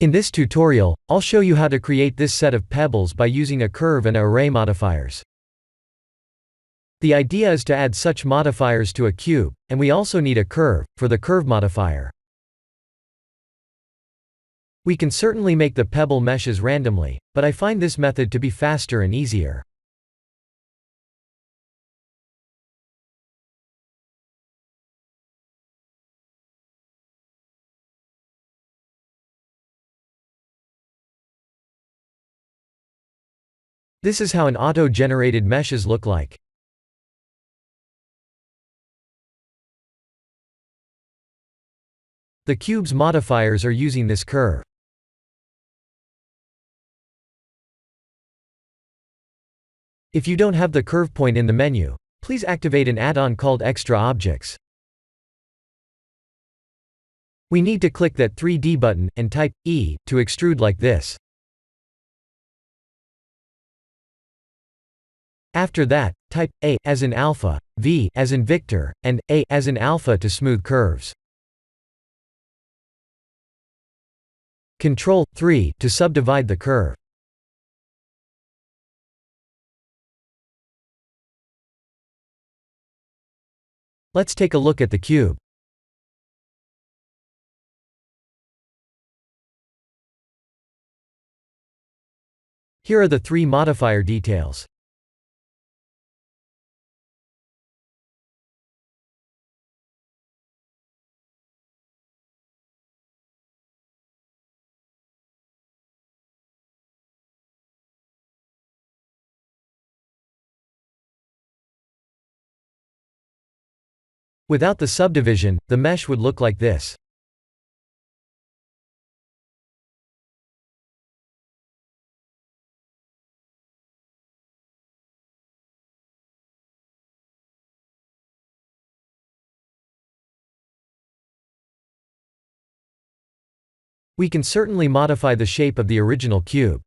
In this tutorial, I'll show you how to create this set of pebbles by using a curve and array modifiers. The idea is to add such modifiers to a cube, and we also need a curve, for the curve modifier. We can certainly make the pebble meshes randomly, but I find this method to be faster and easier. This is how an auto-generated meshes look like. The cube's modifiers are using this curve. If you don't have the curve point in the menu, please activate an add-on called Extra Objects. We need to click that 3D button, and type E, to extrude like this. After that, type A as in alpha, V as in Victor, and A as in alpha to smooth curves. Ctrl 3 to subdivide the curve. Let's take a look at the cube. Here are the three modifier details. Without the subdivision, the mesh would look like this. We can certainly modify the shape of the original cube.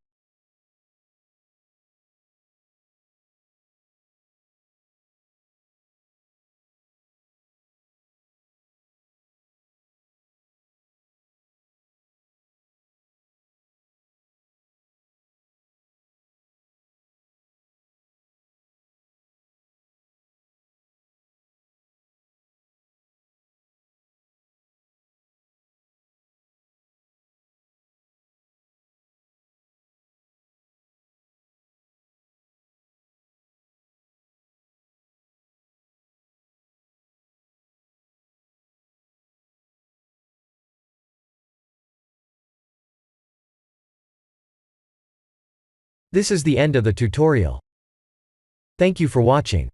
This is the end of the tutorial. Thank you for watching.